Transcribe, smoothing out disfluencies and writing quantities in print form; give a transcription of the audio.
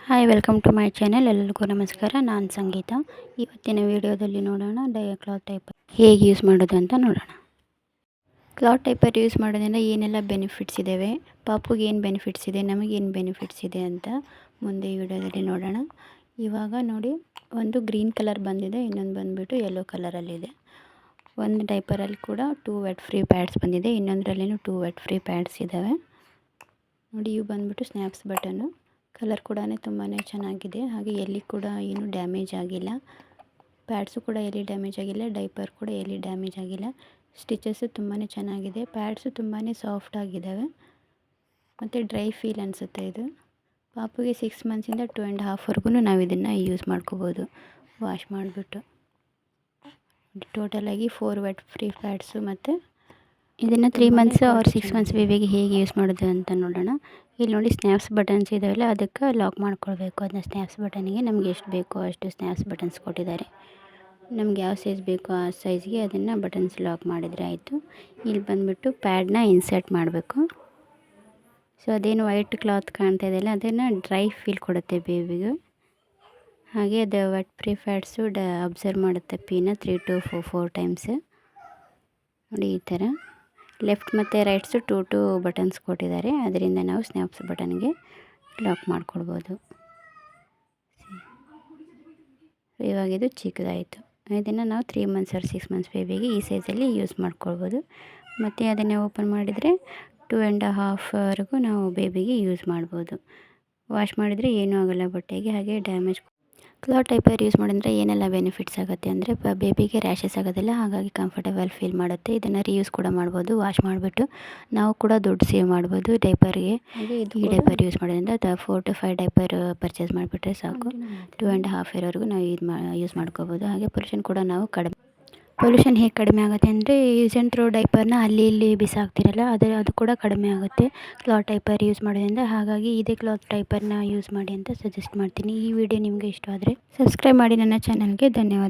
Hi welcome to my channel. ಎಲ್ಲರಿಗೂ ನಮಸ್ಕಾರ. ನಾನು ಸಂಗೀತ. ಇವತ್ತಿನ ವಿಡಿಯೋದಲ್ಲಿ ನೋಡೋಣ ಕ್ಲಾತ್ ಟೈಪರ್ ಹೇಗೆ ಯೂಸ್ ಮಾಡೋದು ಅಂತ ನೋಡೋಣ. ಕ್ಲಾತ್ ಟೈಪರ್ ಯೂಸ್ ಮಾಡೋದ್ರಿಂದ ಏನೆಲ್ಲ ಬೆನಿಫಿಟ್ಸ್ ಇದ್ದಾವೆ, ಪಾಪುಗೆ ಏನು ಬೆನಿಫಿಟ್ಸ್ ಇದೆ, ನಮಗೇನು ಬೆನಿಫಿಟ್ಸ್ ಇದೆ ಅಂತ ಮುಂದೆ ಈ ವಿಡಿಯೋದಲ್ಲಿ ನೋಡೋಣ. ಇವಾಗ ನೋಡಿ, ಒಂದು ಗ್ರೀನ್ ಕಲರ್ ಬಂದಿದೆ, ಇನ್ನೊಂದು ಬಂದುಬಿಟ್ಟು ಯೆಲ್ಲೋ ಕಲರಲ್ಲಿದೆ. ಒಂದು ಡೈಪರಲ್ಲಿ ಕೂಡ 2 ವೆಟ್ ಫ್ರೀ ಪ್ಯಾಡ್ಸ್ ಬಂದಿದೆ, ಇನ್ನೊಂದರಲ್ಲಿನೂ 2 ವೆಟ್ ಫ್ರೀ ಪ್ಯಾಡ್ಸ್ ಇದ್ದಾವೆ. ನೋಡಿ, ಇವು ಬಂದುಬಿಟ್ಟು ಸ್ನ್ಯಾಪ್ಸ್ ಬಟನ್ನು. ಕಲರ್ ಕೂಡ ತುಂಬಾ ಚೆನ್ನಾಗಿದೆ. ಹಾಗೆ ಎಲ್ಲಿ ಕೂಡ ಏನು ಡ್ಯಾಮೇಜ್ ಆಗಿಲ್ಲ. ಪ್ಯಾಡ್ಸು ಕೂಡ ಎಲ್ಲಿ ಡ್ಯಾಮೇಜ್ ಆಗಿಲ್ಲ, ಡೈಪರ್ ಕೂಡ ಎಲ್ಲಿ ಡ್ಯಾಮೇಜ್ ಆಗಿಲ್ಲ. ಸ್ಟಿಚಸ್ಸು ತುಂಬಾ ಚೆನ್ನಾಗಿದೆ. ಪ್ಯಾಡ್ಸು ತುಂಬಾ ಸಾಫ್ಟ್ ಆಗಿದ್ದಾವೆ ಮತ್ತು ಡ್ರೈ ಫೀಲ್ ಅನಿಸುತ್ತೆ. ಇದು ಪಾಪುಗೆ 6 ಮಂತ್ಸಿಂದ 2.5ವರೆಗೂ ನಾವು ಇದನ್ನು ಯೂಸ್ ಮಾಡ್ಕೋಬೋದು ವಾಶ್ ಮಾಡಿಬಿಟ್ಟು. ಟೋಟಲಾಗಿ 4 ವೆಟ್ ಫ್ರೀ ಪ್ಯಾಡ್ಸು. ಮತ್ತು ಇದನ್ನು 3 ಮಂತ್ಸ್ ಆರ್ 6 ಮಂತ್ಸ್ ಬೇಬಿಗೆ ಹೇಗೆ ಯೂಸ್ ಮಾಡೋದು ಅಂತ ನೋಡೋಣ. ಇಲ್ಲಿ ನೋಡಿ, ಸ್ನ್ಯಾಪ್ಸ್ ಬಟನ್ಸ್ ಇದಾವಲ್ಲ, ಅದಕ್ಕೆ ಲಾಕ್ ಮಾಡ್ಕೊಳ್ಬೇಕು. ಅದನ್ನ ಸ್ನ್ಯಾಪ್ಸ್ ಬಟನಿಗೆ ನಮ್ಗೆ ಎಷ್ಟು ಬೇಕೋ ಅಷ್ಟು ಸ್ನ್ಯಾಪ್ಸ್ ಬಟನ್ಸ್ ಕೊಟ್ಟಿದ್ದಾರೆ. ನಮ್ಗೆ ಯಾವ ಸೈಜ್ ಬೇಕೋ ಆ ಸೈಜ್ಗೆ ಅದನ್ನು ಬಟನ್ಸ್ ಲಾಕ್ ಮಾಡಿದರೆ ಆಯಿತು. ಇಲ್ಲಿ ಬಂದುಬಿಟ್ಟು ಪ್ಯಾಡ್ನ ಇನ್ಸರ್ಟ್ ಮಾಡಬೇಕು. ಸೊ ಅದೇನು ವೈಟ್ ಕ್ಲಾತ್ ಕಾಣ್ತಾ ಇದೆಯಲ್ಲ, ಅದನ್ನು ಡ್ರೈ ಫೀಲ್ ಕೊಡುತ್ತೆ ಬೇಬಿಗೆ. ಹಾಗೆ ಅದು ವೆಟ್ ಫ್ರೀ ಪ್ಯಾಡ್ಸು ಅಬ್ಸರ್ವ್ ಮಾಡುತ್ತೆ ಪೀನ 3 to 4 ಟೈಮ್ಸ್. ನೋಡಿ, ಈ ಥರ ಲೆಫ್ಟ್ ಮತ್ತು ರೈಟ್ಸು 2 ಬಟನ್ಸ್ ಕೊಟ್ಟಿದ್ದಾರೆ. ಅದರಿಂದ ನಾವು ಸ್ನ್ಯಾಪ್ಸ್ ಬಟನ್ಗೆ ಲಾಕ್ ಮಾಡ್ಕೊಳ್ಬೋದು. ಇವಾಗ ಇದು ಚಿಕ್ಕದಾಯಿತು. ಇದನ್ನು ನಾವು 3 ಮಂತ್ಸ್ ಆರ್ 6 ಮಂತ್ಸ್ ಬೇಬಿಗೆ ಈ ಸೈಜಲ್ಲಿ ಯೂಸ್ ಮಾಡ್ಕೊಳ್ಬೋದು. ಮತ್ತು ಅದನ್ನೇ ಓಪನ್ ಮಾಡಿದರೆ 2.5ವರೆಗೂ ನಾವು ಬೇಬಿಗೆ ಯೂಸ್ ಮಾಡ್ಬೋದು. ವಾಶ್ ಮಾಡಿದರೆ ಏನೂ ಆಗೋಲ್ಲ ಬಟ್ಟೆಗೆ. ಹಾಗೆ ಡ್ಯಾಮೇಜ್ ಕ್ಲಾತ್ ಟೈಪರ್ ಯೂಸ್ ಮಾಡಿದ್ರೆ ಏನೆಲ್ಲ ಬೆನಿಫಿಟ್ಸ್ ಆಗುತ್ತೆ ಅಂದರೆ, ಬೇಬಿಗೆ ರ್ಯಾಷಸ್ ಆಗೋದಿಲ್ಲ. ಹಾಗಾಗಿ ಕಂಫರ್ಟೇಬಲ್ ಫೀಲ್ ಮಾಡುತ್ತೆ. ಇದನ್ನು ರೀಯೂಸ್ ಕೂಡ ಮಾಡ್ಬೋದು. ವಾಶ್ ಮಾಡಿಬಿಟ್ಟು ನಾವು ಕೂಡ ದುಡ್ಡು ಸೇವ್ ಮಾಡ್ಬೋದು ಡೈಪರ್ಗೆ. ಹಾಗೆ ಈ ಡೈಪರ್ ಯೂಸ್ ಮಾಡೋದ್ರಿಂದ 4 to 5 ಡೈಪರ್ ಪರ್ಚೇಸ್ ಮಾಡಿಬಿಟ್ರೆ ಸಾಕು. 2.5 ಇಯರ್ವರೆಗೂ ನಾವು ಯೂಸ್ ಮಾಡ್ಕೋಬೋದು. ಹಾಗೆ ಪೊಲ್ಯೂಷನ್ ಕೂಡ ನಾವು ಪೊಲ್ಯೂಷನ್ ಹೇಗೆ ಕಡಿಮೆ ಆಗುತ್ತೆ ಅಂದರೆ, ಯೂಸ್ ಆ್ಯಂಡ್ ಥ್ರೋ ಡೈಪರ್ನ ಅಲ್ಲಿ ಇಲ್ಲಿ ಬಿಸಾಕ್ತಿರಲ್ಲ, ಅದು ಕೂಡ ಕಡಿಮೆ ಆಗುತ್ತೆ ಕ್ಲಾತ್ ಟೈಪರ್ ಯೂಸ್ ಮಾಡೋದ್ರಿಂದ. ಹಾಗಾಗಿ ಇದೇ ಕ್ಲಾತ್ ಟೈಪರ್ನ ಯೂಸ್ ಮಾಡಿ ಅಂತ ಸಜೆಸ್ಟ್ ಮಾಡ್ತೀನಿ. ಈ ವಿಡಿಯೋ ನಿಮಗೆ ಇಷ್ಟವಾದರೆ ಸಬ್ಸ್ಕ್ರೈಬ್ ಮಾಡಿ ನನ್ನ ಚಾನಲ್ಗೆ. ಧನ್ಯವಾದ.